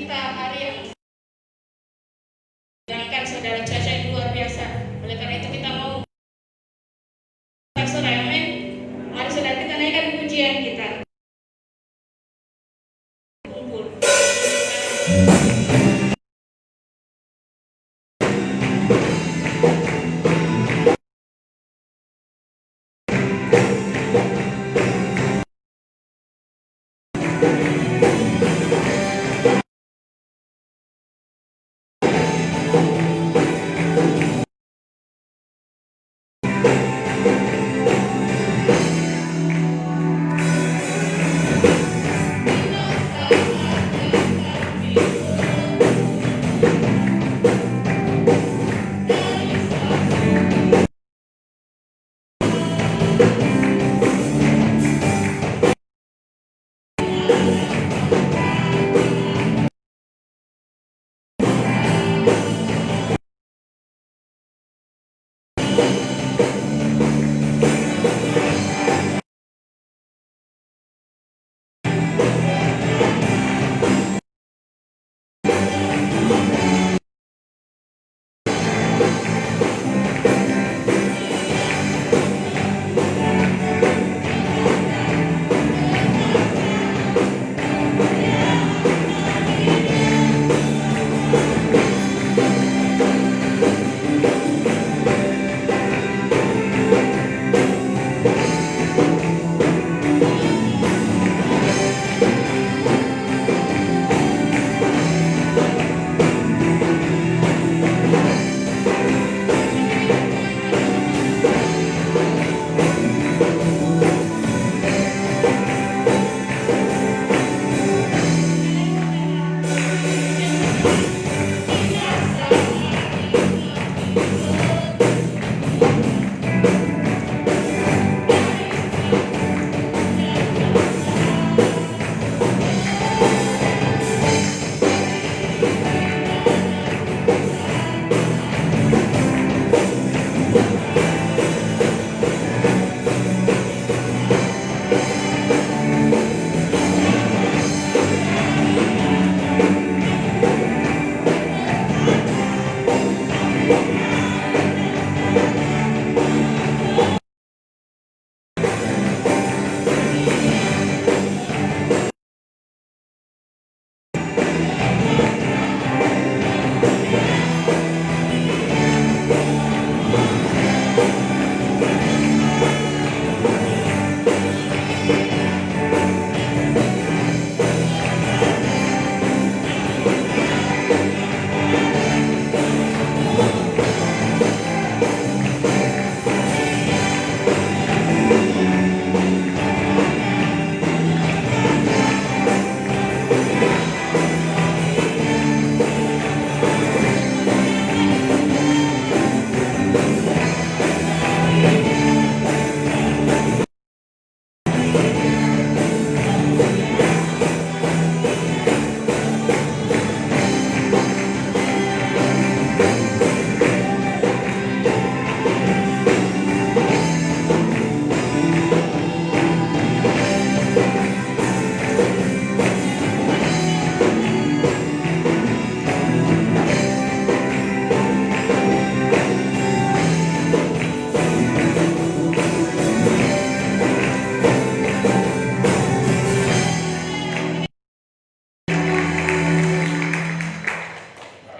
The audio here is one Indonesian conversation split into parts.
kita hari yang menyenangkan saudara, cuaca yang luar biasa. Oleh karena itu kita mau saudara, amin. Mari saudara kita naikkan pujian kita. Kumpul.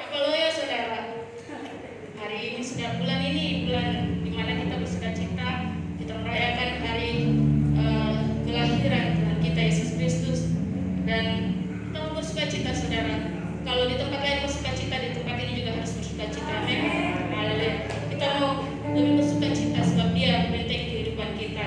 Haleluya saudara. Hari ini sudah bulan di mana kita bersuka cita, kita merayakan hari kelahiran Tuhan kita Yesus Kristus, dan kita mau bersuka cita saudara. Kalau di tempat lain bersuka cita, di tempat ini juga harus bersuka cita. Amin. Haleluya. Kita mau lebih bersuka cita sebab Dia benteng kehidupan kita.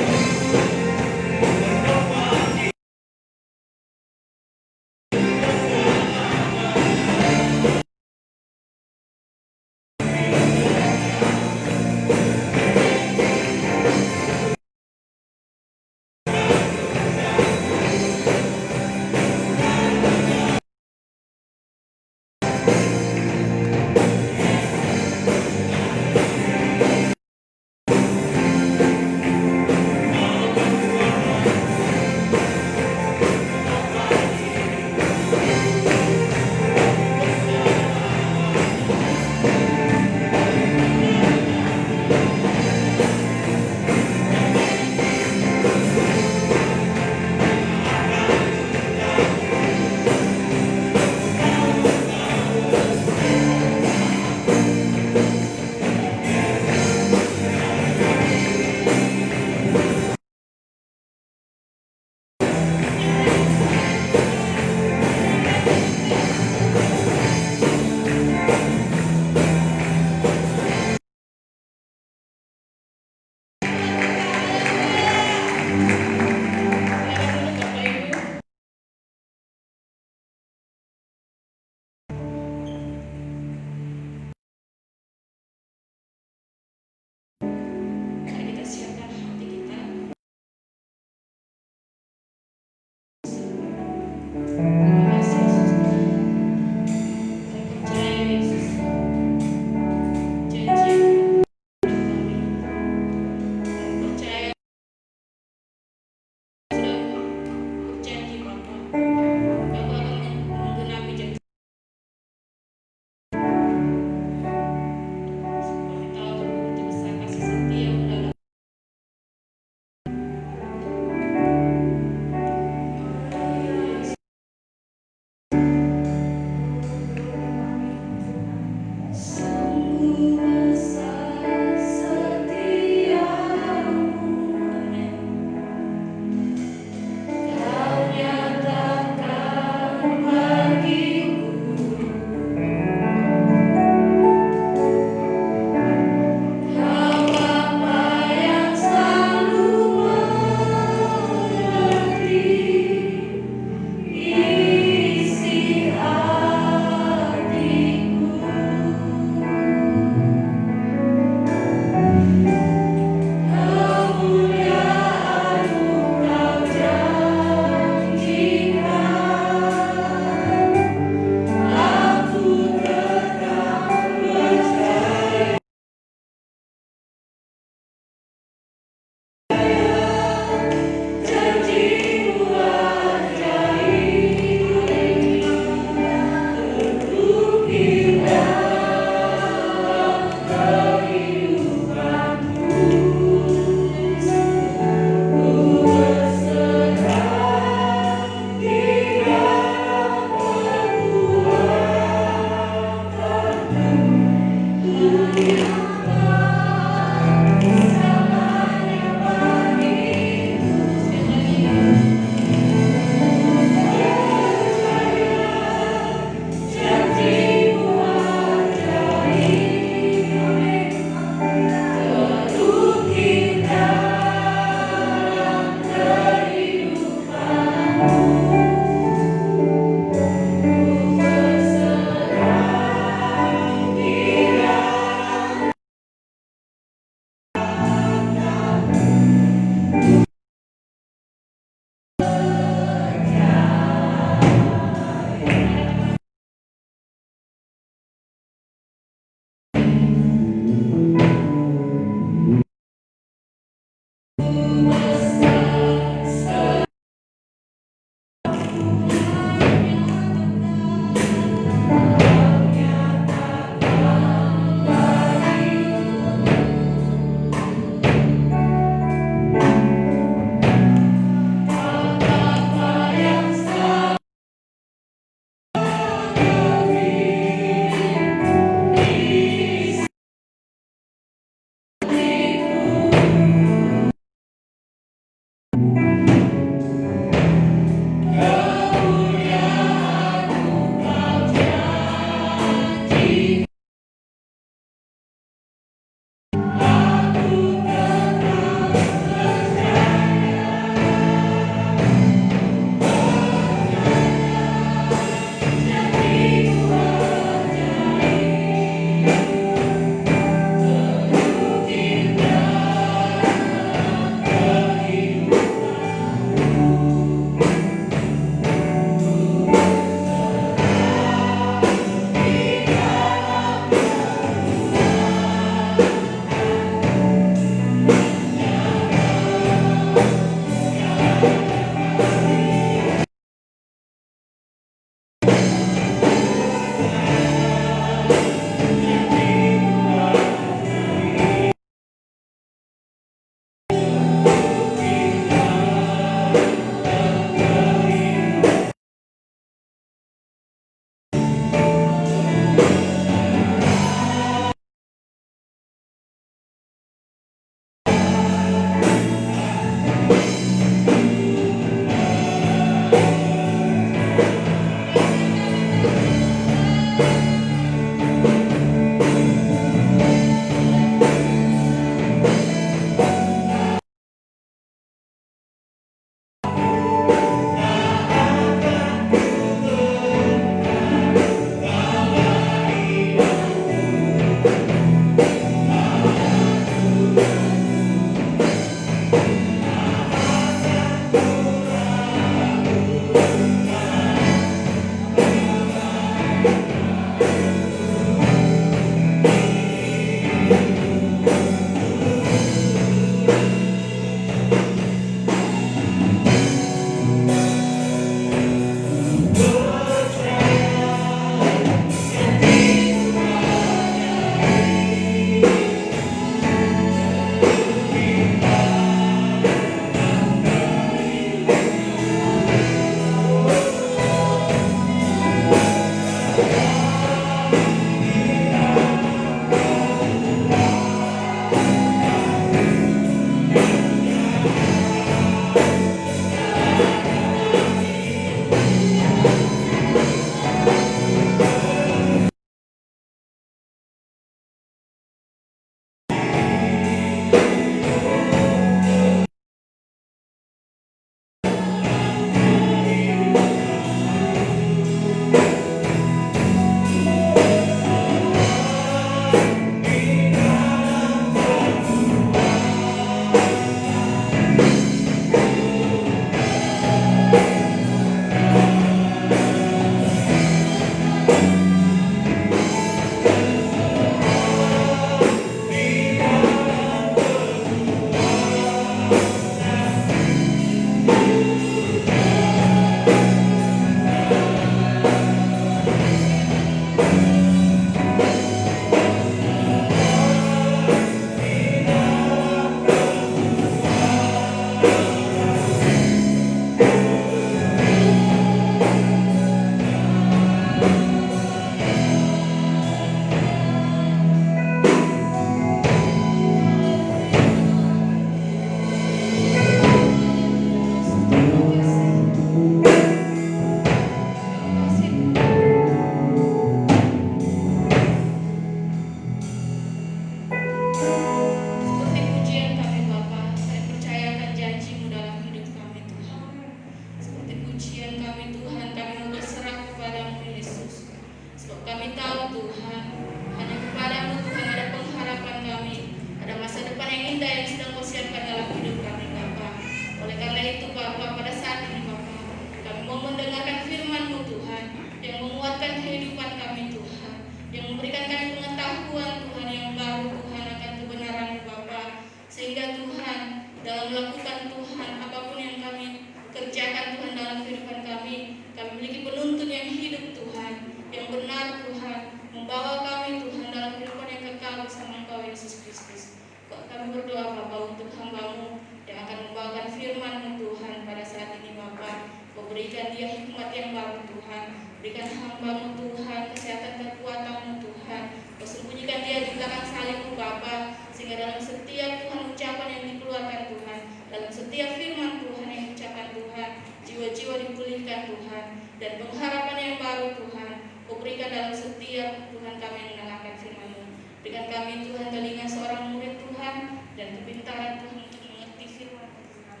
besar Tuhan, membawa kami Tuhan dalam kehidupan yang kekal bersama Engkau Yesus Kristus. Kami berdoa Bapa untuk hamba-Mu yang akan membawakan firman-Mu Tuhan pada saat ini Bapa. Kau berikan dia hikmat yang baru Tuhan, berikan hamba-Mu Tuhan kesehatan dan kekuatan-Mu Tuhan. Kau sembunyikan dia di belakang salib-Mu Bapa, sehingga dalam setiap Tuhan ucapan yang dikeluarkan Tuhan, dalam setiap firman Tuhan yang diucapkan Tuhan, jiwa-jiwa dipulihkan Tuhan, dan pengharapan yang baru Tuhan Kau berikan dalam setiap Tuhan kami yang mendengarkan firman-Mu. Berikan kami Tuhan telinga seorang murid Tuhan dan kepintaran Tuhan untuk mengerti firman-Mu Tuhan.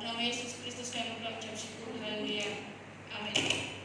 Nama Yesus Kristus kami berucap syukur. Haleluya. Amin.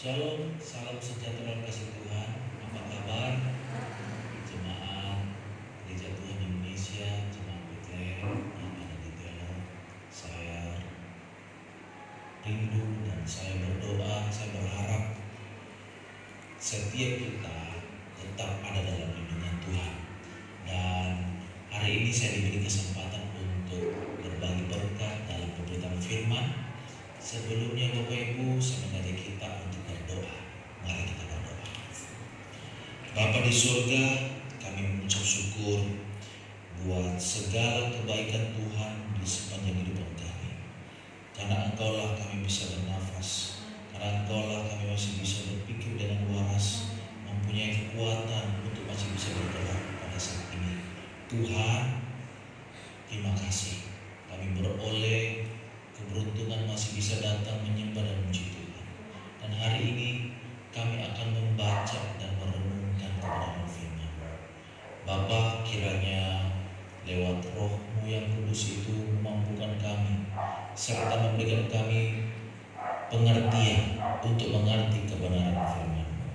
Shalom, salam sejahtera kasih Tuhan. Apa kabar jemaat Gereja Tuhan Indonesia, jemaat Bethlehem yang ada di Telo? Saya rindu dan saya berdoa, saya berharap setiap kita tetap ada dalam lindungan Tuhan. Dan hari ini saya diberi kesempatan untuk berbagi berkat dalam pemberitaan firman. Sebelumnya Bapak Ibu, saya mengajak kita untuk berdoa. Mari kita berdoa. Bapa di surga, kami mengucap syukur buat segala kebaikan Tuhan di sepanjang hidup kami. Karena Engkaulah kami bisa bernafas, karena Engkaulah kami masih bisa berpikir dengan waras, mempunyai kekuatan untuk masih bisa bergerak pada saat ini. Tuhan, terima kasih. Kami beroleh keberuntungan masih bisa datang menyembah dan memuji Tuhan. Dan hari ini kami akan membaca dan merenungkan kebenaran firman. Bapa, kiranya lewat Roh-Mu yang kudus itu memampukan kami serta memberikan kami pengertian untuk mengerti kebenaran firman-Mu.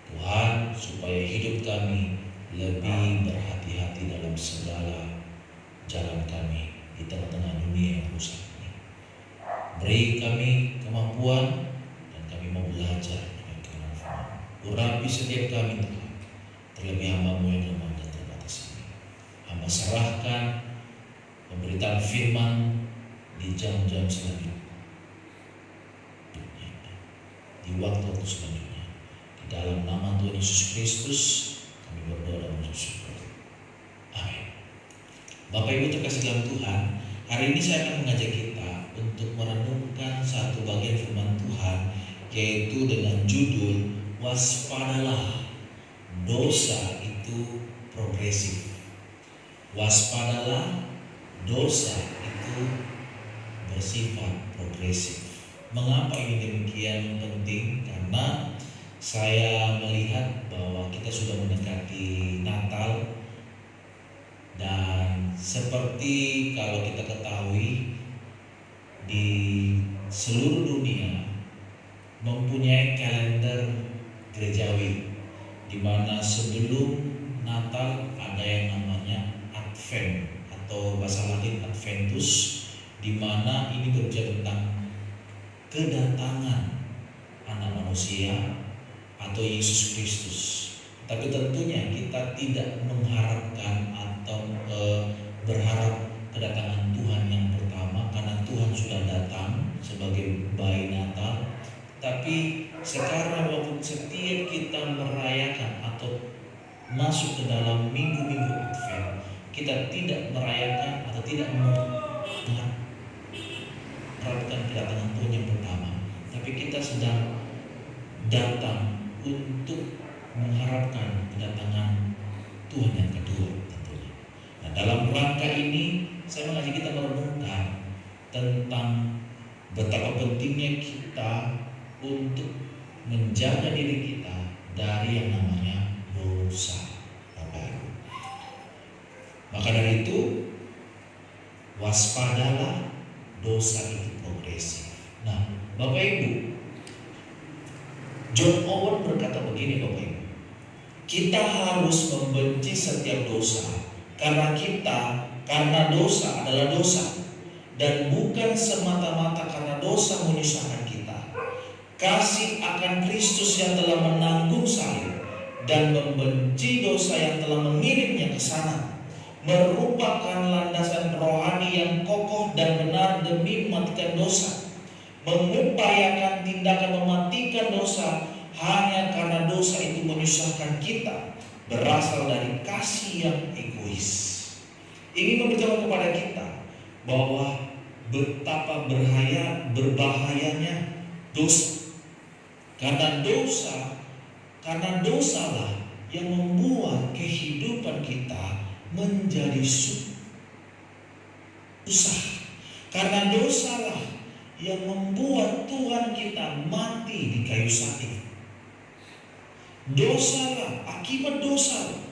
Tuhan, supaya hidup kami lebih berhati-hati dalam segala jalan kami di tengah-tengah dunia yang rusak. Beri kami kemampuan dan kami mau belajar dengan kebenaran firman. Urapi setiap kami Tuhan, terlebih hamba-Mu yang lemah dan terbatas ini. Hamba serahkan pemberitaan firman di jam-jam selanjutnya, di waktu-waktu selanjutnya. Di dalam nama Tuhan Yesus Kristus kami berdoa dan bersyukur. Amin. Bapak Ibu terkasih dalam Tuhan, hari ini saya akan mengajak kita untuk merenungkan satu bagian firman Tuhan, yaitu dengan judul waspadalah, dosa itu progresif. Waspadalah, dosa itu bersifat progresif. Mengapa ini demikian penting? Karena saya melihat bahwa kita sudah mendekati Natal, dan seperti kalau kita ketahui, di seluruh dunia mempunyai kalender gerejawi, di mana sebelum Natal ada yang namanya Advent atau bahasa Latin Adventus, di mana ini berbicara tentang kedatangan anak manusia atau Yesus Kristus. Tapi tentunya kita tidak mengharapkan atau berharap kedatangan Tuhan yang pertama, karena Tuhan sudah datang sebagai bayi Natal. Tapi sekarang waktu setiap kita merayakan atau masuk ke dalam minggu-minggu Advent, kita tidak merayakan atau tidak mengharapkan kedatangan Tuhan yang pertama, tapi kita sedang datang untuk mengharapkan kedatangan Tuhan yang kedua tentunya. Nah, dalam rangka ini saya mengajak kita merenungkan tentang betapa pentingnya kita untuk menjaga diri kita dari yang namanya dosa. Maka dari itu, waspadalah, dosa itu progresif. Nah, Bapak Ibu, John Owen berkata begini, Bapak Ibu, kita harus membenci setiap dosa karena dosa adalah dosa, dan bukan semata-mata karena dosa menyusahkan kita. Kasih akan Kristus yang telah menanggung salib dan membenci dosa yang telah mengirimnya ke sana merupakan landasan rohani yang kokoh dan benar demi mematikan dosa. Mengupayakan tindakan mematikan dosa hanya karena dosa itu menyusahkan kita berasal dari kasih yang egois. Ingin memberitahu kepada kita bahwa betapa berbahayanya dosa. Karena dosalah yang membuat kehidupan kita menjadi susah. Karena dosalah yang membuat Tuhan kita mati di kayu salib. Dosalah, akibat dosa,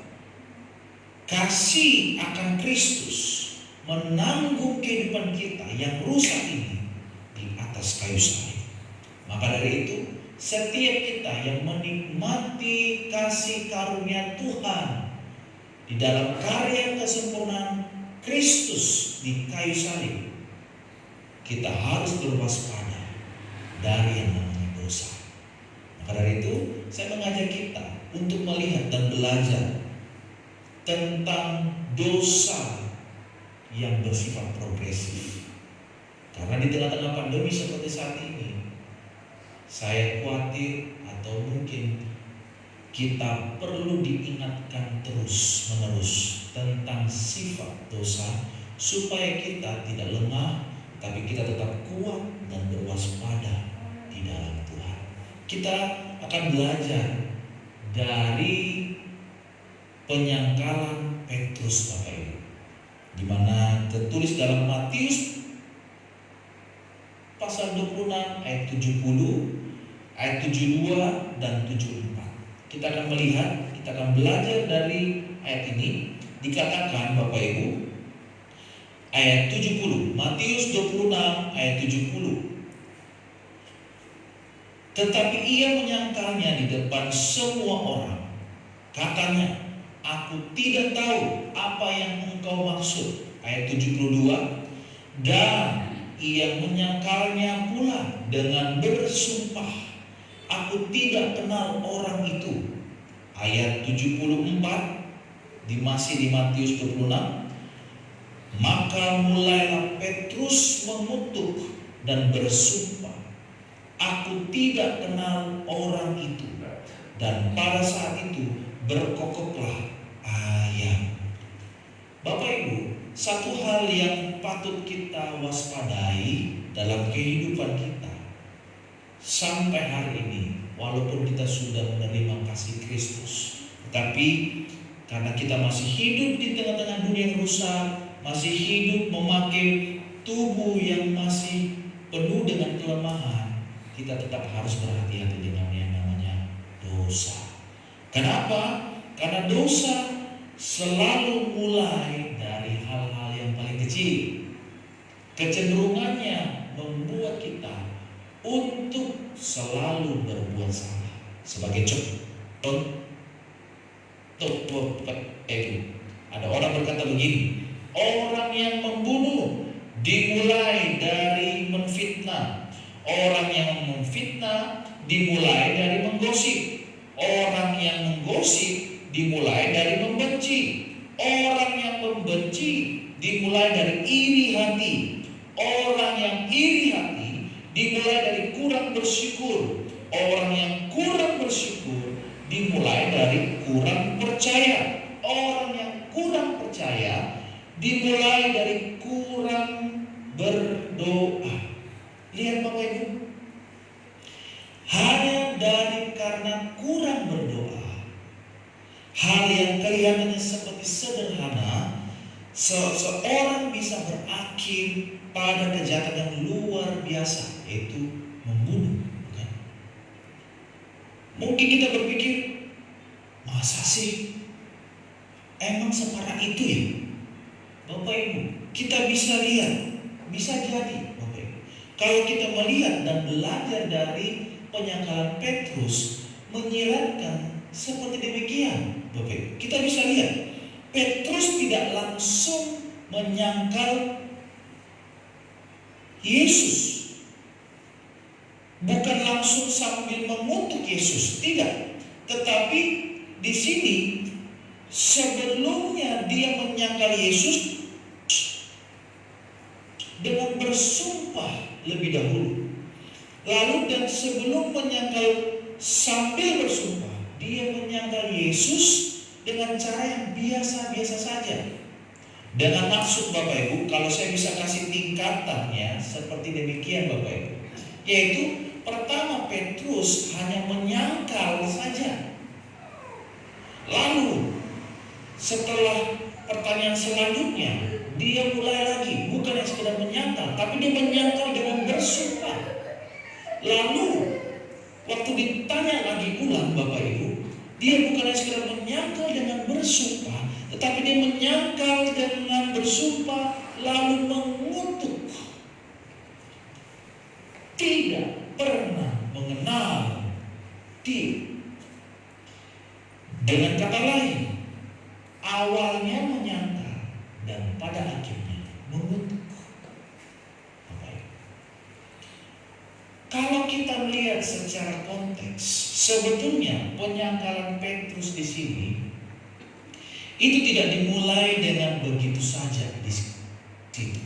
kasih akan Kristus menanggung kehidupan kita yang rusak ini di atas kayu salib. Maka dari itu, setiap kita yang menikmati kasih karunia Tuhan di dalam karya kesempurnaan Kristus di kayu salib, kita harus berwaspada dari yang namanya dosa. Maka dari itu, saya mengajak kita untuk melihat dan belajar tentang dosa yang bersifat progresif. Karena di tengah-tengah pandemi seperti saat ini, saya khawatir atau mungkin kita perlu diingatkan terus-menerus tentang sifat dosa, supaya kita tidak lemah, tapi kita tetap kuat dan berwaspada di dalam Tuhan. Kita akan belajar dari penyangkalan Petrus, Bapak Ibu, di mana tertulis dalam Matius pasal 26 ayat 70, ayat 72 dan 74. Kita akan melihat, kita akan belajar dari ayat ini. Dikatakan, Bapak Ibu, ayat 70, Matius 26 ayat 70. Tetapi ia menyangkalnya di depan semua orang. Katanya, aku tidak tahu apa yang engkau maksud. Ayat 72. Dan ia menyangkalnya pula dengan bersumpah, aku tidak kenal orang itu. Ayat 74, masih di Matius 26. Maka mulailah Petrus mengutuk dan bersumpah, aku tidak kenal orang itu. Dan pada saat itu berkokoklah ayam. Bapak Ibu, satu hal yang patut kita waspadai dalam kehidupan kita sampai hari ini, walaupun kita sudah menerima kasih Kristus, tapi karena kita masih hidup di tengah-tengah dunia yang rusak, masih hidup memakai tubuh yang masih penuh dengan kelemahan, kita tetap harus berhati-hati dengan yang namanya dosa. Kenapa? Karena dosa selalu mulai dari hal-hal yang paling kecil. Kecenderungannya membuat kita untuk selalu berbuat salah. Sebagai contoh, ada orang berkata begini, orang yang membunuh dimulai dari menfitnah, Orang yang memfitnah dimulai dari menggosip. Orang yang menggosip dimulai dari membenci. Orang yang membenci dimulai dari iri hati. Orang yang iri hati dimulai dari kurang bersyukur. Orang yang kurang bersyukur dimulai dari kurang percaya. Orang yang kurang percaya dimulai dari kurang berdoa. Lihat Bapak Ibu, hanya karena kurang berdoa, hal yang kelihatannya seperti sederhana, seseorang bisa berakhir pada kejahatan yang luar biasa, yaitu membunuh. Bukan? Mungkin kita berpikir, masa sih? Emang separah itu ya? Bapak Ibu, kita bisa lihat, bisa jadi Bapak Ibu, kalau kita melihat dan belajar dari penyangkalan Petrus, menyiratkan seperti demikian Bapak Ibu. Kita bisa lihat, Petrus tidak langsung menyangkal Yesus, bukan langsung sambil mengutuk Yesus, tidak. Tetapi di sini sebelumnya dia menyangkal Yesus dengan bersumpah lebih dahulu. Lalu dan sebelum menyangkal sambil bersumpah, dia menyangkal Yesus dengan cara yang biasa-biasa saja. Dengan maksud Bapak Ibu, kalau saya bisa kasih tingkatannya seperti demikian Bapak Ibu, yaitu pertama Petrus hanya menyangkal saja. Lalu setelah pertanyaan selanjutnya, dia mulai lagi, bukan yang sekedar menyangkal, tapi dia menyangkal dengan bersumpah. Lalu waktu ditanya lagi ulang Bapak Ibu, dia bukan yang sekedar menyangkal dengan bersumpah, tetapi dia menyangkal dengan bersumpah lalu mengutuk. Tidak pernah mengenal dia. Dengan kata lain, awalnya menyangkal dan pada akhirnya mengutuk. Kalau kita melihat secara konteks, sebetulnya penyangkalan Petrus di sini itu tidak dimulai dengan begitu saja di situ.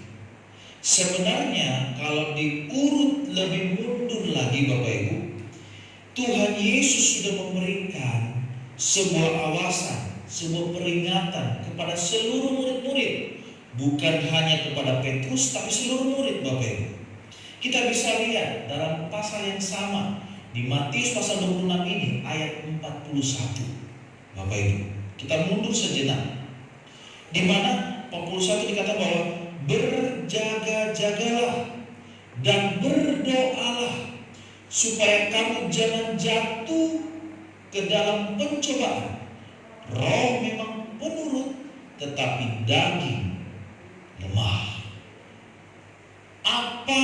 Sebenarnya kalau diurut lebih mundur lagi Bapak Ibu, Tuhan Yesus sudah memberikan sebuah awasan, sebuah peringatan kepada seluruh murid-murid, bukan hanya kepada Petrus tapi seluruh murid Bapak Ibu. Kita bisa lihat dalam pasal yang sama di Matius pasal 26 ini ayat 41 Bapak Ibu. Kita mundur sejenak, di mana 41 dikatakan bahwa berjaga-jagalah dan berdoalah supaya kamu jangan jatuh ke dalam pencobaan. Roh memang penurut, tetapi daging lemah. Apa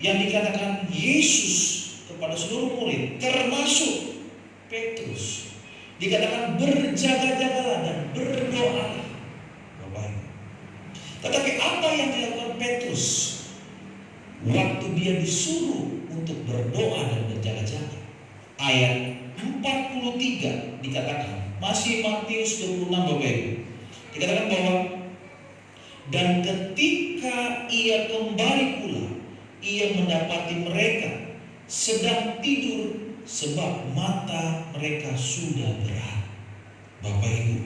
yang dikatakan Yesus kepada seluruh murid, termasuk Petrus, dikatakan berjaga-jagalah dan berdoalah. Tetapi apa yang dilakukan Petrus waktu dia disuruh untuk berdoa dan berjaga-jaga? Ayat 43 dikatakan, masih Matius 26 Bapak Ibu, dikatakan bahwa dan ketika ia kembali pula, ia mendapati mereka sedang tidur sebab mata mereka sudah berat. Bapak Ibu,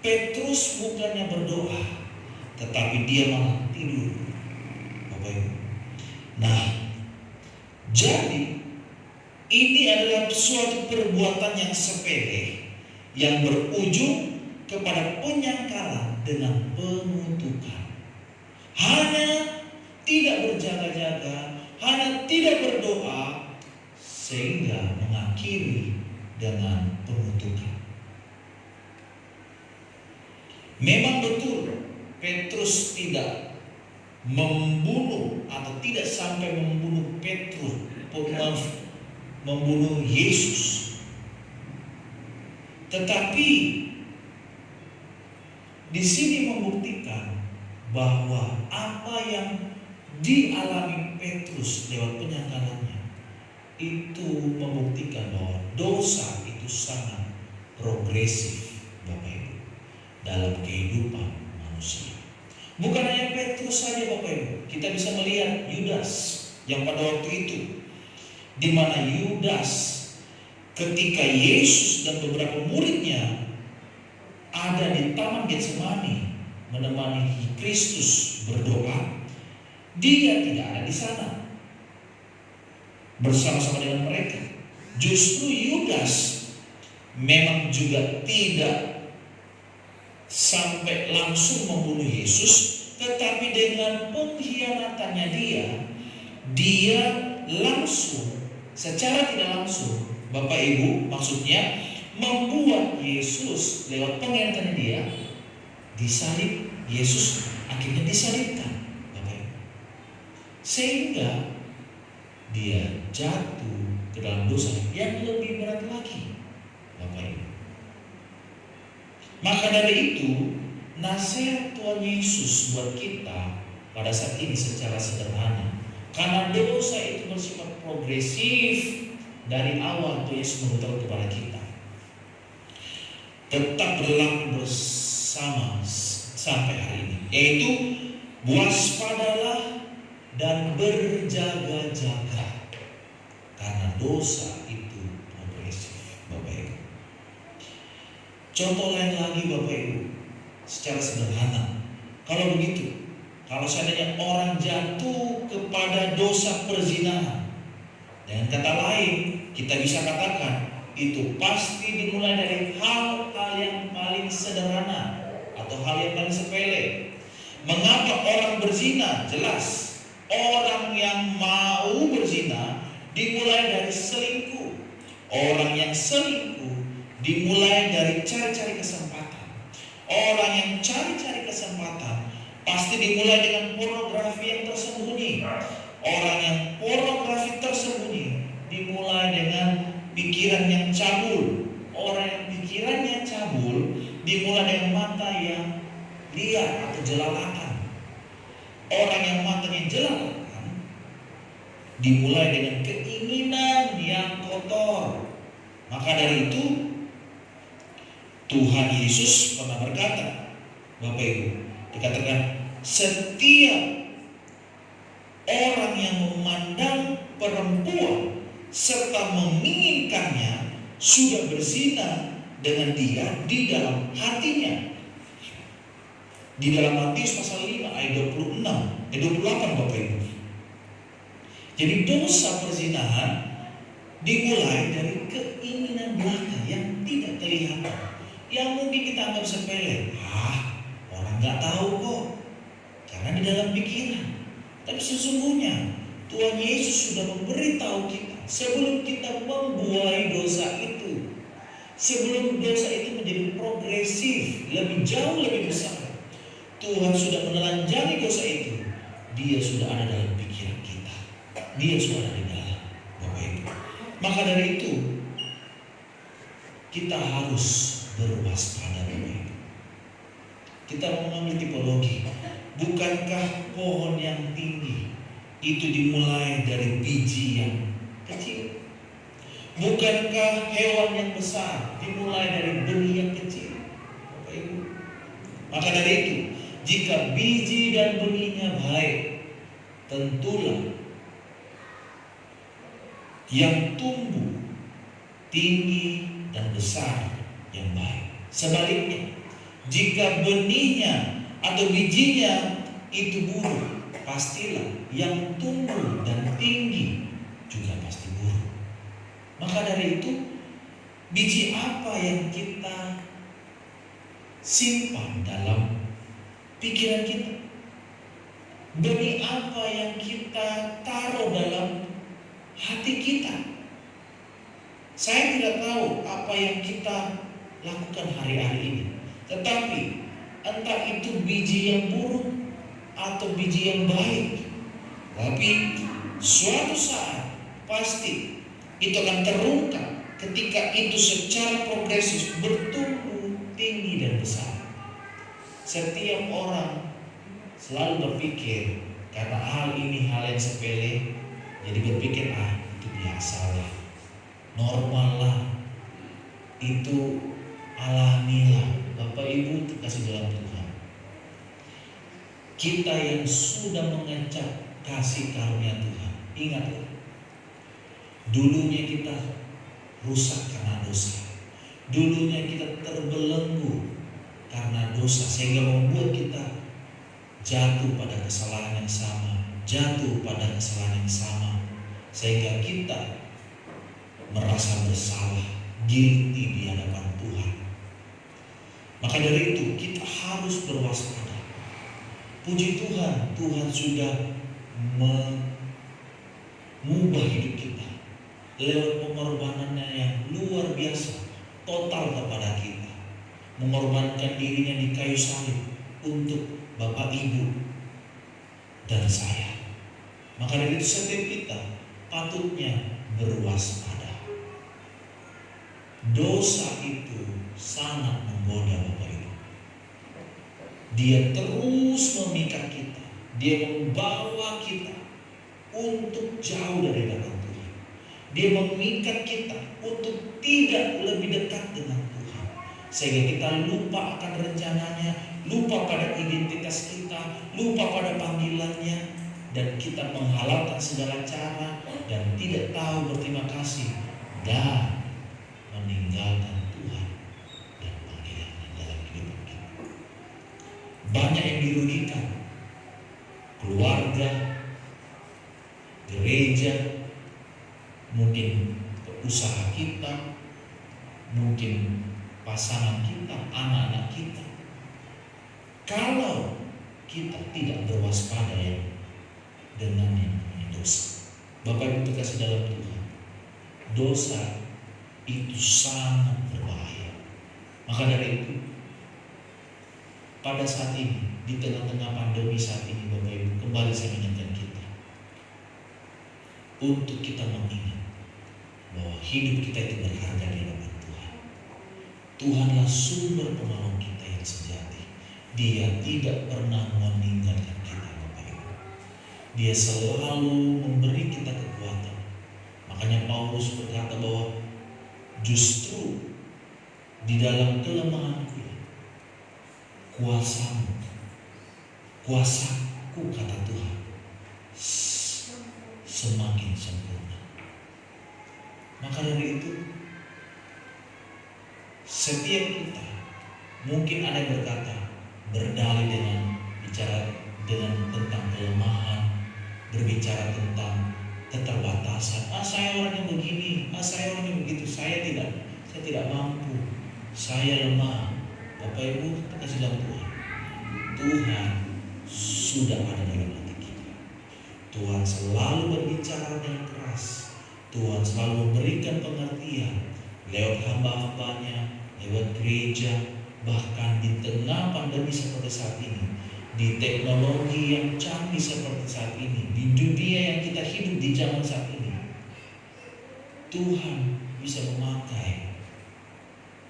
Petrus bukannya berdoa, tetapi dia malah tidur. Bapak Ibu. Nah, jadi ini adalah suatu perbuatan yang sepele yang berujung kepada penyangkalan dengan pengutukan. Hanya tidak berjaga-jaga, hanya tidak berdoa, sehingga mengakhiri dengan pengutukan. Memang betul Petrus tidak membunuh atau tidak sampai membunuh Petrus, membunuh Yesus. Tetapi di sini membuktikan bahwa apa yang dialami Petrus lewat penyangkalannya itu membuktikan bahwa dosa itu sangat progresif, Bapak Ibu, dalam kehidupan manusia. Bukan hanya Petrus saja, Bapak Ibu. Kita bisa melihat Yudas yang pada waktu itu, di mana Yudas ketika Yesus dan beberapa muridnya ada di Taman Getsemani menemani Kristus berdoa, dia tidak ada di sana bersama-sama dengan mereka. Justru Yudas memang juga tidak sampai langsung membunuh Yesus, tetapi dengan pengkhianatannya dia langsung, secara tidak langsung, Bapak Ibu, maksudnya membuat Yesus lewat pengkhianatannya dia disalib. Yesus akhirnya disalibkan, Bapak Ibu, sehingga dia jatuh ke dalam dosa yang lebih berat lagi, Bapak Ibu. Maka dari itu, nasihat Tuhan Yesus buat kita pada saat ini secara sederhana, karena dosa itu bersifat progresif dari awal Tuhan Yesus memberitahu kepada kita, tetap berlaku bersama sampai hari ini, yaitu waspadalah dan berjaga-jaga, karena dosa itu progresif, Bapak Ibu. Contoh lain lagi, Bapak Ibu, secara sederhana, kalau begitu, kalau seandainya orang jatuh kepada dosa perzinahan, dengan kata lain kita bisa katakan itu pasti dimulai dari hal-hal yang paling sederhana atau hal yang paling sepele. Mengapa orang berzina? Jelas, orang yang mau berzina dimulai dari selingkuh. Orang yang selingkuh dimulai dari cari-cari kesempatan. Orang yang cari-cari kesempatan pasti dimulai dengan pornografi yang tersembunyi. Orang yang pornografi tersembunyi dimulai dengan pikiran yang cabul. Orang yang pikirannya cabul dimulai dengan mata yang liar atau jelalatan. Orang yang matanya jelalatan dimulai dengan keinginan yang kotor. Maka dari itu Tuhan Yesus pernah berkata, Bapak Ibu, dikatakan setiap orang yang memandang perempuan serta menginginkannya sudah berzina dengan dia di dalam hatinya. Di dalam Matius pasal 5 ayat 28, Bapak Ibu. Jadi dosa perzinahan dimulai dari keinginan belaka yang tidak terlihat, yang mungkin kita anggap sepele. Orang nggak tahu kok, karena di dalam pikiran. Tapi sesungguhnya Tuhan Yesus sudah memberitahu kita sebelum kita membuai dosa itu, sebelum dosa itu menjadi progresif, lebih jauh lebih besar, Tuhan sudah menelanjangi dosa itu. Dia sudah ada dalam pikiran kita, dia sudah ada di dalam, Bapak Ibu. Maka dari itu kita harus berwaspada, Bapak Ibu. Kita mengambil tipologi. Bukankah pohon yang tinggi itu dimulai dari biji yang kecil? Bukankah hewan yang besar dimulai dari benih yang kecil, Bapak Ibu? Maka dari itu, jika biji dan benihnya baik, tentulah yang tumbuh tinggi dan besar yang baik. Sebaliknya, jika benihnya atau bijinya itu buruk, pastilah yang tumbuh dan tinggi juga pasti buruk. Maka dari itu, biji apa yang kita simpan dalam pikiran kita? Benih apa yang kita taruh dalam hati kita? Saya tidak tahu apa yang kita lakukan hari-hari ini, tetapi entah itu biji yang buruk atau biji yang baik, tapi suatu saat pasti itu akan terungkap ketika itu secara progresif bertumbuh tinggi dan besar. Setiap orang selalu berpikir karena hal ini hal yang sepele, jadi berpikir itu biasalah, normal lah, itu alamilah. Bapak Ibu terkasih dalam Tuhan, kita yang sudah mengecap kasih karunia Tuhan, ingatlah, dulunya kita rusak karena dosa, dulunya kita terbelenggu karena dosa, sehingga membuat kita jatuh pada kesalahan yang sama, jatuh pada kesalahan yang sama, sehingga kita merasa bersalah, guilty di hadapan Tuhan. Maka dari itu kita harus berwaspada. Puji Tuhan, Tuhan sudah mengubah hidup kita lewat pengorbanannya yang luar biasa, total kepada kita, mengorbankan dirinya di kayu salib untuk Bapak Ibu dan saya. Maka dari itu setiap kita patutnya berwaspada. Dosa itu sangat menggoda Bapak Ibu. Dia terus memikat kita, dia membawa kita untuk jauh dari hadapan Tuhan. Dia memikat kita untuk tidak lebih dekat dengan Tuhan, sehingga kita lupa akan rencananya, lupa pada identitas kita, lupa pada panggilannya, dan kita menghalalkan segala cara dan tidak tahu berterima kasih dan meninggalkan Tuhan dan panggilannya dalam kehidupan kita. Banyak yang dirugikan, keluarga, gereja, mungkin usaha kita, mungkin pasangan kita, anak-anak kita, kalau kita tidak berwaspada ya dengan yang namanya dosa. Bapak Ibu terkasih dalam Tuhan, dosa itu sangat berbahaya. Maka dari itu, pada saat ini, di tengah-tengah pandemi saat ini, Bapak Ibu, kembali saya mengingatkan kita untuk kita mengingat bahwa hidup kita itu berharga di hadapan Tuhan. Tuhanlah sumber penolong kita yang sejati. Dia tidak pernah meninggalkan kita, Bapak Ibu. Dia selalu memberi kita kekuatan. Makanya Paulus berkata bahwa justru di dalam kelemahanku, kuasaku, kata Tuhan, semakin sempurna. Maka dari itu, setiap kita, mungkin ada yang berkata, berdalih dengan bicara tentang kelemahan, berbicara tentang keterbatasan. Saya orangnya begini, saya orangnya begitu, saya tidak mampu, saya lemah. Bapak Ibu terkasih dalam Tuhan, Tuhan sudah ada dalam hati kita. Tuhan selalu berbicara dengan keras. Tuhan selalu memberikan pengertian lewat hamba-hambanya, lewat gereja, bahkan di tengah pandemi seperti saat ini, di teknologi yang canggih seperti saat ini, di dunia yang kita hidup di zaman saat ini, Tuhan bisa memakai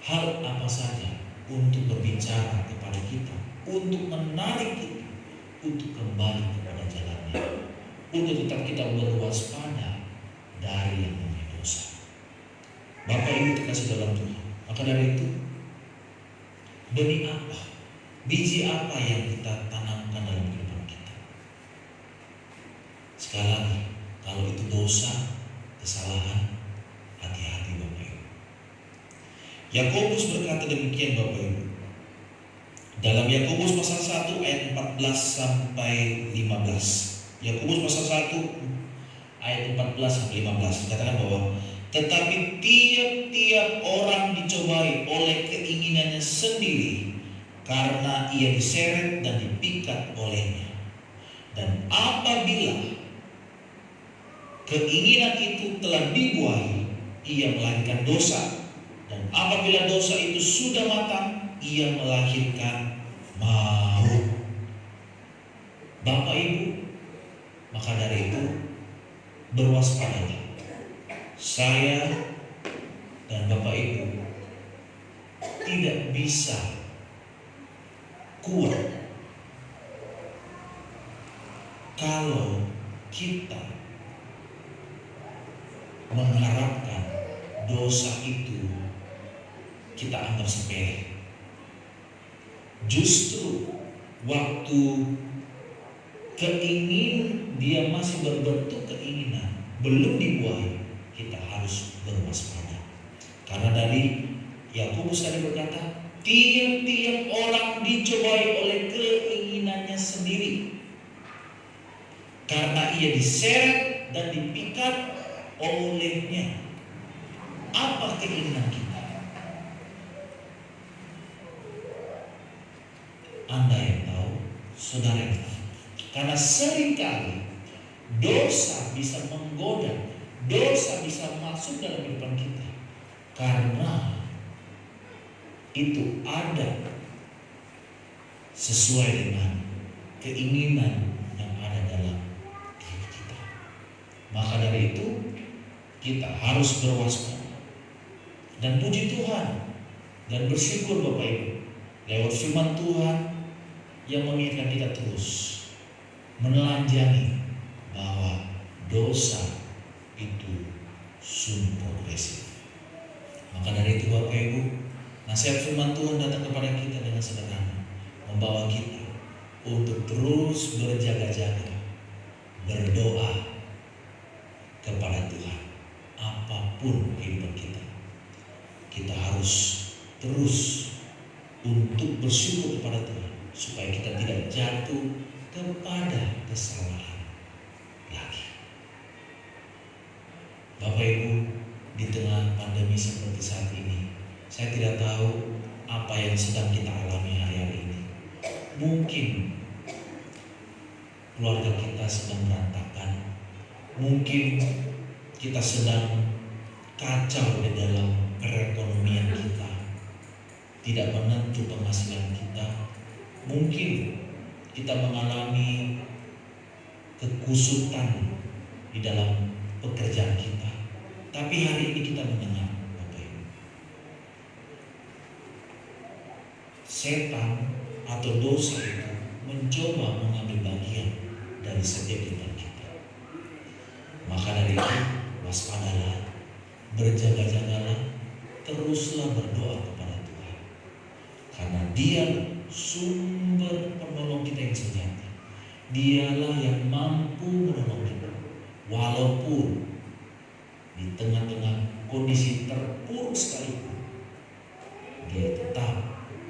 hal apa saja untuk berbicara kepada kita, untuk menarik kita, untuk kembali kepada jalannya, untuk tetap kita berwaspada dari yang namanya dosa. Bapak Ibu terkasih dalam Tuhan, maka dari itu, benih apa, biji apa yang kita tanamkan dalam kehidupan kita? Sekali lagi, kalau itu dosa, kesalahan, hati-hati Bapak Ibu. Yakobus berkata demikian Bapak Ibu. Dalam Yakobus pasal 1 ayat 14 sampai 15. Yakobus pasal 1 ayat 14 sampai 15 dikatakan bahwa tetapi tiap-tiap orang dicobai oleh keinginannya sendiri, karena ia diseret dan dipikat olehnya. Dan apabila keinginan itu telah dibuahi, ia melahirkan dosa. Dan apabila dosa itu sudah matang, ia melahirkan maut. Bapak Ibu, maka dari itu berwaspadalah. Saya dan Bapak Ibu tidak bisa kuat kalau kita mengharapkan dosa itu kita anggap sepele. Justru waktu dia masih berbentuk keinginan, belum dibuahi, kita harus berwaspada. Karena dari Yakobus tadi berkata, tiap-tiap orang dicobai oleh keinginannya sendiri, karena ia diseret dan dipikat olehnya. Apa keinginan kita? Anda yang tahu, saudara yang tahu. Karena seringkali dosa bisa menggoda, dosa bisa masuk dalam kehidupan kita, karena itu ada sesuai dengan keinginan yang ada dalam diri kita. Maka dari itu kita harus berwaspada dan puji Tuhan dan bersyukur Bapak Ibu lewat firman Tuhan yang mengingatkan kita terus menelanjangi bahwa dosa itu sungguh progresif. Maka dari itu Bapak Ibu, nasihat firman Tuhan datang kepada kita dengan sederhana, membawa kita untuk terus berjaga-jaga, berdoa kepada Tuhan. Apapun kehidupan kita, kita harus terus untuk bersyukur kepada Tuhan, supaya kita tidak jatuh kepada kesalahan lagi. Bapak Ibu, di tengah pandemi seperti saat ini, saya tidak tahu apa yang sedang kita alami hari-hari ini. Mungkin keluarga kita sedang berantakan, mungkin kita sedang kacau di dalam perekonomian kita, tidak menentu penghasilan kita, mungkin kita mengalami kekusutan di dalam pekerjaan kita. Tapi hari ini kita mendengar, Bapak Ibu, setan atau dosa itu mencoba mengambil bagian dari setiap kehidupan kita. Maka dari itu, waspadalah, berjaga-jagalah, teruslah berdoa kepada Tuhan, karena Dia sumber penolong kita yang sejati. Dialah yang mampu menolong kita, walaupun di tengah-tengah kondisi terpuruk sekalipun, Dia tetap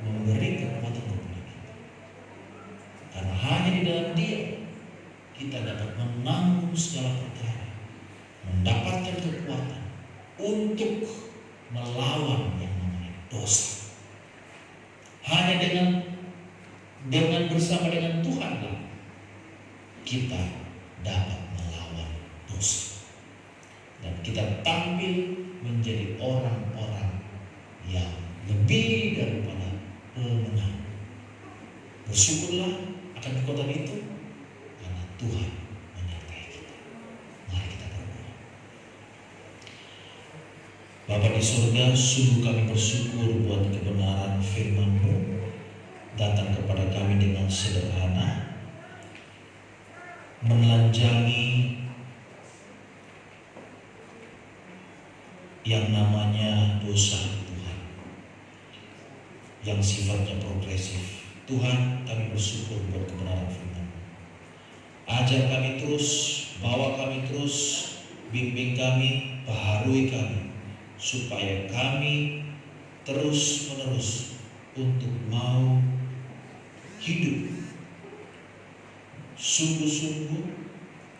memberi kekuatan kepada kita. Karena hanya di dalam Dia kita dapat menanggung segala perkara, mendapatkan kekuatan untuk melawan yang namanya dosa. Hanya dengan bersama dengan Tuhanlah kita dapat melawan dosa, dan kita tampil menjadi orang-orang yang lebih daripada pemenang. Bersyukurlah akan kekuatan itu, karena Tuhan menyertai kita. Mari kita berdoa. Bapa di surga, sungguh kami bersyukur buat kebenaran firman-Mu datang kepada kami dengan sederhana, menelanjangi yang namanya dosa Tuhan, yang sifatnya progresif. Tuhan, kami bersyukur buat kebenaran firman. Ajar kami terus, bawa kami terus, bimbing kami, baharui kami, supaya kami terus menerus untuk mau hidup sungguh-sungguh,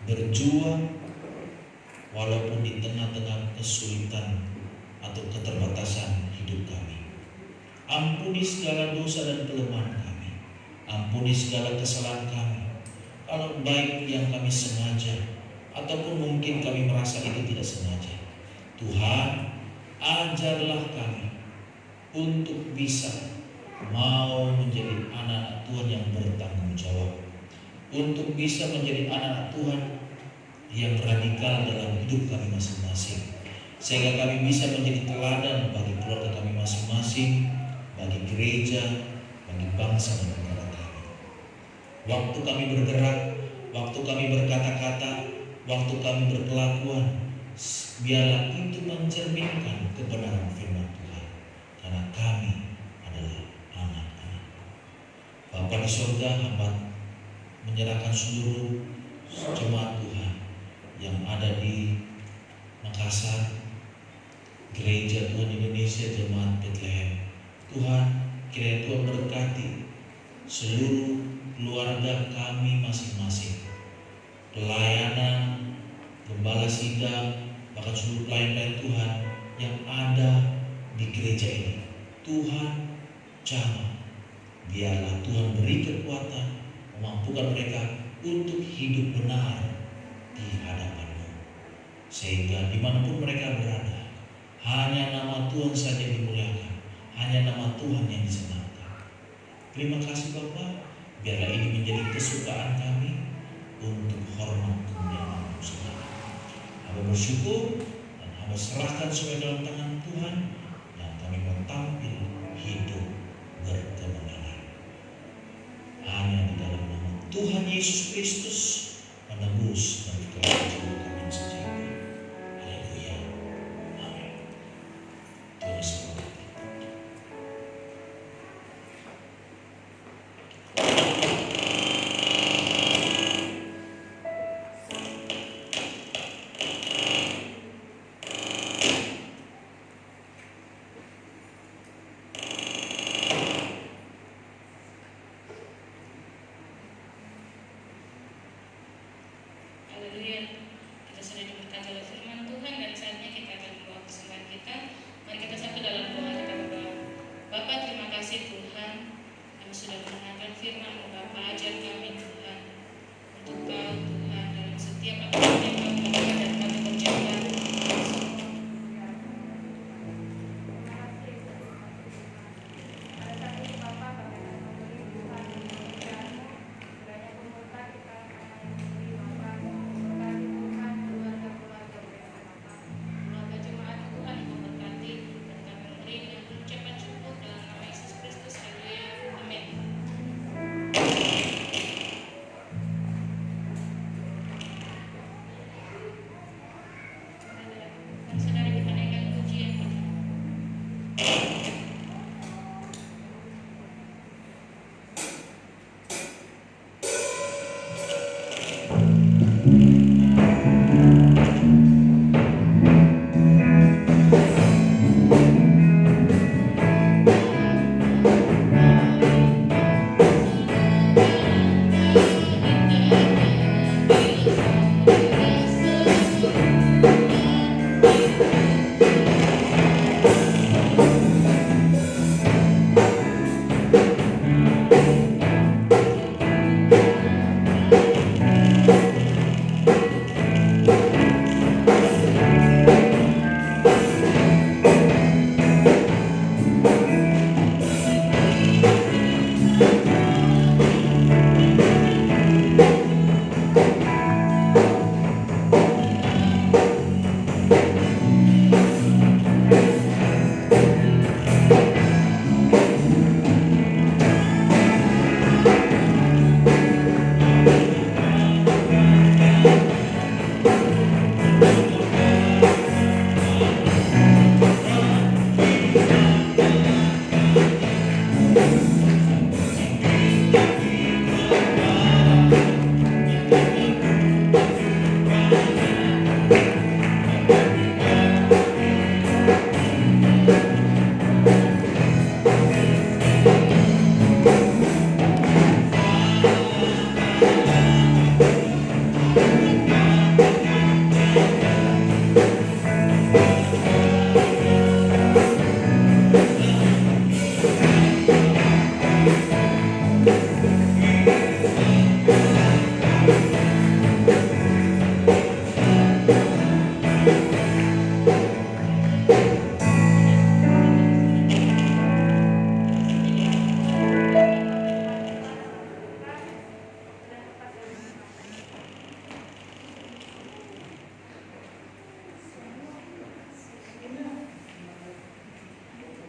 berjuang walaupun di tengah-tengah kesulitan atau keterbatasan hidup kami. Ampuni segala dosa dan kelemahan kami, ampuni segala kesalahan kami, kalau baik yang kami sengaja ataupun mungkin kami merasa itu tidak sengaja. Tuhan, ajarlah kami untuk bisa mau menjadi anak Tuhan yang bertanggung jawab, untuk bisa menjadi anak Tuhan yang radikal dalam hidup kami masing-masing, sehingga kami bisa menjadi teladan bagi keluarga kami masing-masing, bagi gereja, bagi bangsa dan negara kami. Waktu kami bergerak, waktu kami berkata-kata, waktu kami berkelakuan, biarlah itu mencerminkan kebenaran firman Tuhan, karena kami adalah anak-anak. Bapa di surga, hamba menyerahkan seluruh jemaat Tuhan yang ada di Makassar, Gereja Tuhan Indonesia Jemaat Bethlehem. Tuhan, kiranya Tuhan berkati seluruh keluarga kami masing-masing, pelayanan, gembala sidang, bahkan seluruh pelayan-pelayan Tuhan yang ada di gereja ini. Tuhan, jamah, biarlah Tuhan beri kekuatan, memampukan mereka untuk hidup benar di hadapan-Mu, sehingga dimanapun mereka berada, hanya nama Tuhan saja dimuliakan, hanya nama Tuhan yang disenangkan. Terima kasih Bapa, biarlah ini menjadi kesukaan kami untuk hormat kemuliaan-Mu sendiri. Hamba bersyukur dan hamba serahkan semua dalam tangan Tuhan, yang kami mau tampil hidup berkemenangan. Hanya di dalam nama Tuhan Yesus Kristus menebus dan kekalahan kami sejati. Haleluya. Amin. Tuhan Yesus. Haleluya. Kita sudah diberkati oleh firman Tuhan dan saatnya kita akan membawa persembahan kita. Mari kita satu dalam doa, kita berdoa. Bapa, terima kasih Tuhan, kami sudah mendengarkan firman-Mu. Bapa, ajar kami Tuhan, untuk Kau Tuhan dalam setiap apapun yang Kau katakan dan kami kerjakan. Saudara kita naikkan pujian kita.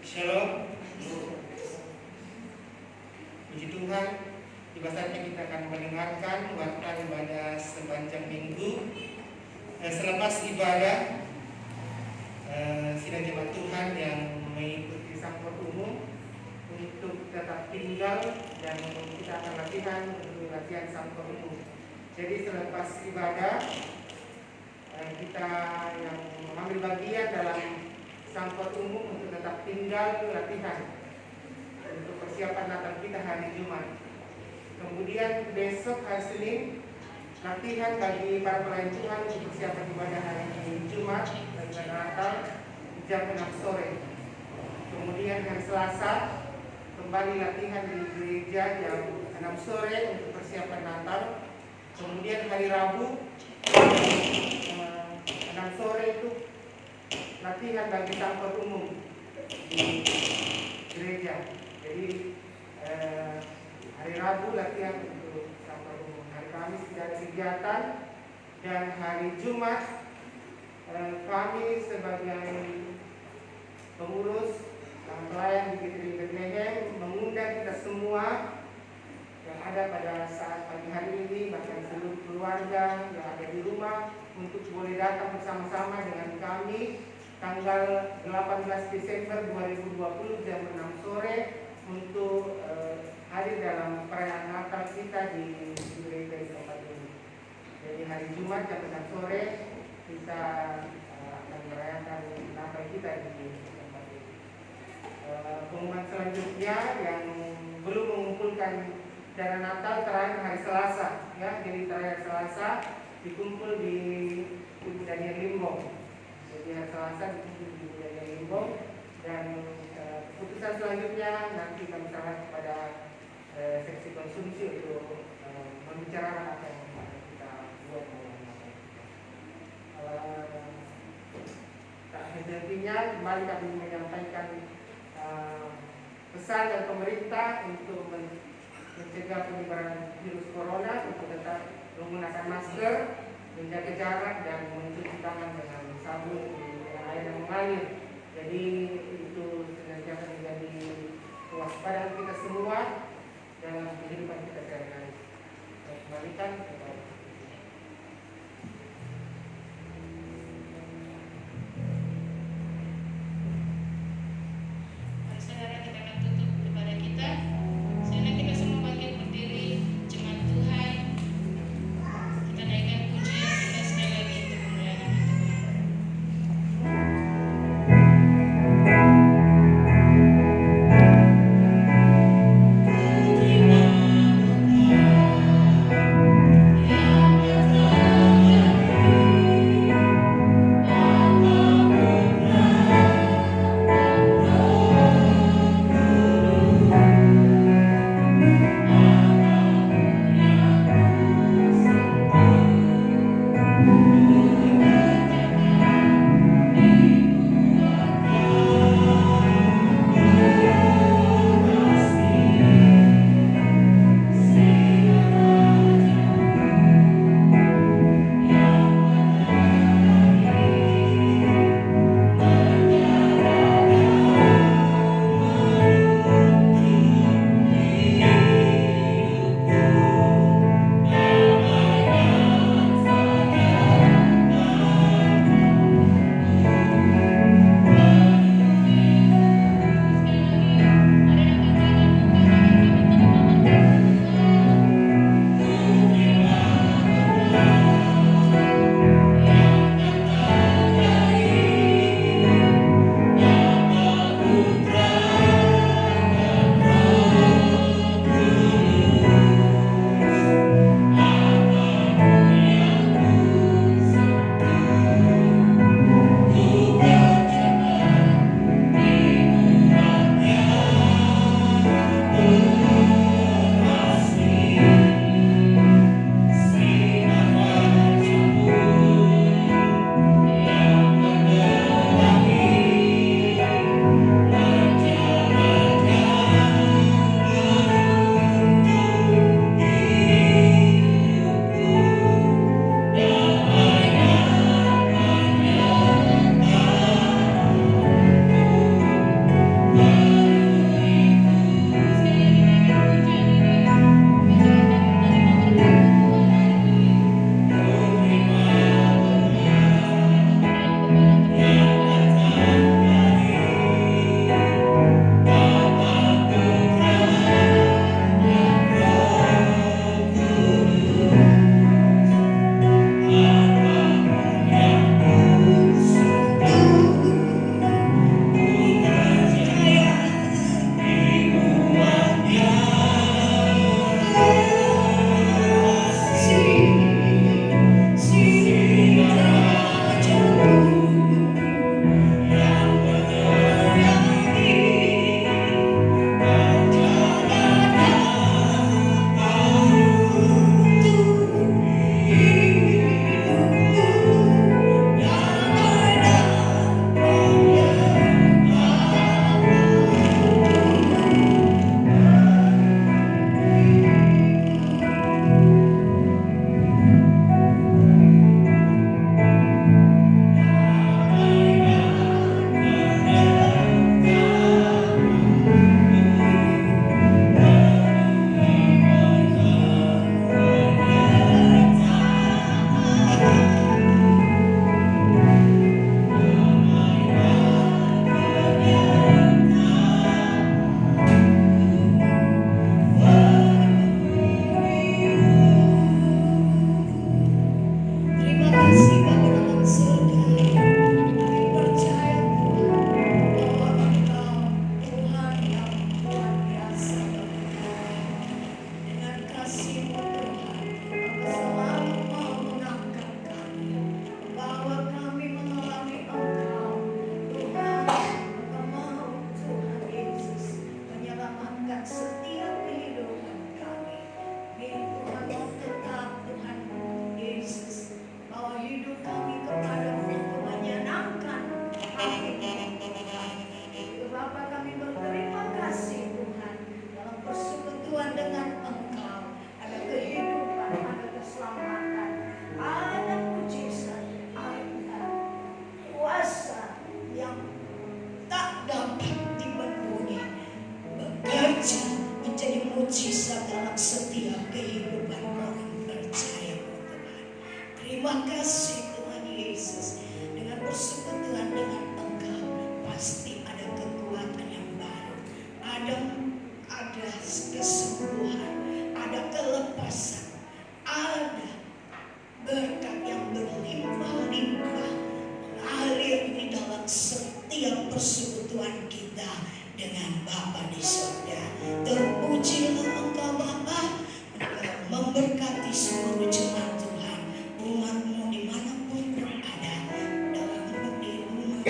Shalom. Puji Tuhan, tiba saatnya kita akan mendengarkan warta ibadah Dan selepas ibadah sidang jemaat Tuhan yang mengikuti sampel umum untuk tetap tinggal, dan kita akan latihan sampel umum. Jadi selepas ibadah kita yang mengambil bagian dalam sampel umum untuk tetap tinggal latihan untuk persiapan Natal kita hari Jumat. Kemudian besok hari Senin latihan bagi para pelayan Tuhan untuk persiapan ibadah hari Jumat dan ibadah Natal jam 6 sore. Kemudian hari Selasa kembali latihan di gereja jam 6 sore untuk persiapan Natal. Kemudian hari Rabu 6 sore itu latihan bagi sampel umum di gereja. Jadi hari Rabu latihan untuk sampel umum. Hari Kamis tidak ada kegiatan, dan hari Jumat kami sebagai pengurus pelayan di GTD Bethlehem mengundang kita semua yang ada pada saat pagi hari ini, bahkan seluruh keluarga yang ada di rumah, untuk boleh datang bersama-sama dengan kami tanggal 18 Desember 2020 jam 6 sore untuk hadir dalam perayaan Natal kita di gereja di tempat ini. Jadi hari Jumat jam 6 sore kita akan merayakan Natal kita di tempat ini. Pengumuman selanjutnya yang belum mengumpulkan dana Natal terakhir hari Selasa, ya. Jadi terakhir Selasa dikumpul di Ibu Daniel Limbong. Jadi hari Selasa dikumpul di Ibu Daniel Limbong, dan keputusan selanjutnya nanti kami serahkan kepada seksi konsumsi untuk membicarakan apa yang kita buat mengenai Natal kita. Tak henti-hentinya kembali kami menyampaikan pesan dari pemerintah untuk mencegah penyebaran virus corona, untuk tetap menggunakan masker, menjaga jarak, dan mencuci tangan dengan sabun dengan air yang mengalir. Jadi itu senantiasa menjadi kewaspadaan kita semua dalam kehidupan kita sehari-hari. Saya kembalikan kepada Saudara, kita akan tutup ibadah kita. Sekarang kita semua bangkit berdiri, jemaat Tuhan. Kita naikkan pujian kita sekali lagi untuk kemuliaan Tuhan. Terima kasih. mukjizat dalam setiap kehidupan orang percaya Tuhan. Terima kasih Tuhan Yesus. Dengan persekutuan dengan Engkau pasti ada kekuatan yang baru. Ada kesembuhan, ada kelepasan, ada berkat yang berlimpah-limpah mengalir di dalam setiap persekutuan kita dengan Bapa di surga. Terpujilah Engkau Bapa, Engkau memberkati seluruh jemaat Tuhan, umat-Mu dimanapun berada, dalam di rumah,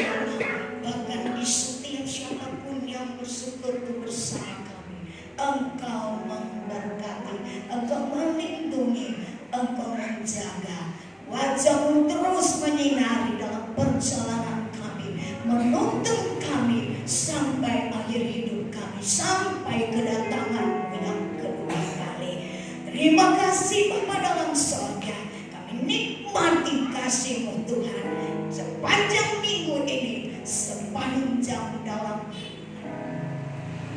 bahkan di setiap siapapun yang bersekutu bersama kami. Engkau memberkati, Engkau melindungi, Engkau menjaga. Wajah-Mu terus menyinari dalam perjalanan kami, menuntun kami sampai akhir hidup kami, sampai kedatangan-Mu yang kedua kali. Terima kasih Bapa dalam surga. Kami nikmati kasih-Mu Tuhan sepanjang minggu ini, sepanjang dalam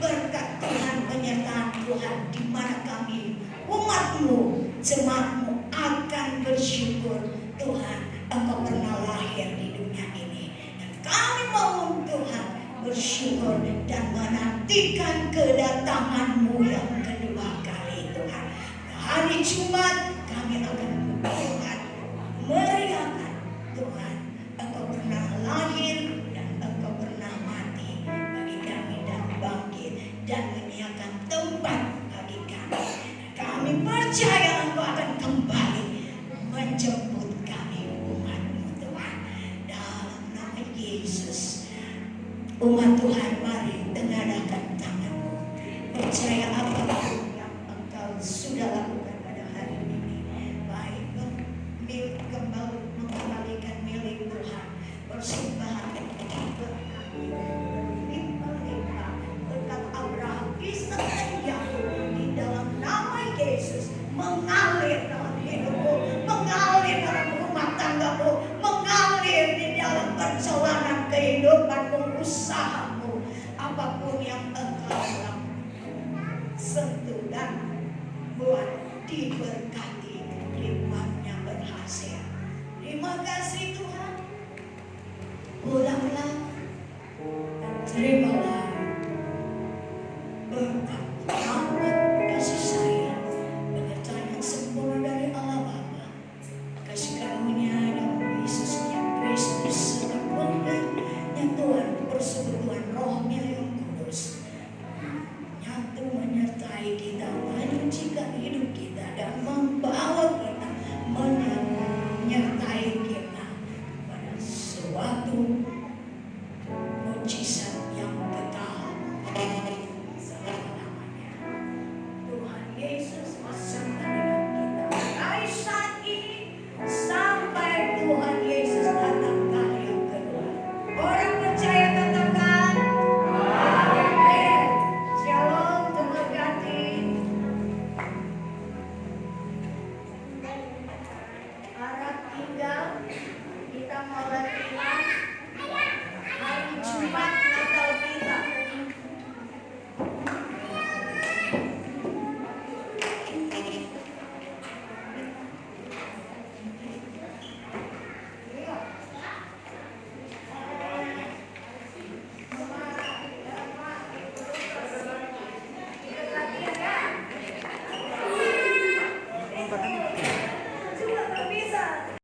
berkat Tuhan, penyertaan Tuhan, di mana kami umat-Mu, jemaat-Mu akan bersyukur Tuhan Engkau pernah lahir di dunia ini, dan kami mau Tuhan bersyukur dan menantikan kedatangan-Mu yang kedua kali Tuhan. Hari Jumat kami akan berdoa meriahkan Tuhan Engkau pernah lahir dan Engkau pernah mati bagi kami dan bangkit dan menyediakan tempat bagi kami. Kami percaya Engkau akan kembali menjemput kami umat-Mu Tuhan. Dalam nama Yesus, umat Tuhan mari tengadahkan tangan-Mu. Percaya apapun yang Engkau sudah lakukan pada hari ini, baik mengembalikan milik Tuhan, persembahan berlimpah-limpah, berkat Abraham, Ishak dan Yakub, di dalam nama Yesus mengalir dalam hidupmu, mengalir dalam rumah tanggamu, mengalir di dalam perjalanan kehidupanmu, usahamu, apapun yang engkau lakukan, sentuh dan buat diberkati, limpahnya berhasil. Terima kasih Tuhan. Pulanglah dan terimalah berkat, rahmat, kasih sayang, penyertaan yang sempurna dari Allah Bapa, kasih karunia yang Yesus yang Kristus, sempurnanya Tuhan, persekutuan Roh-Nya yang kudus, nyatu menyertai kita, menyucikan hidup kita dan membawa kita, menyertai kita pada suatu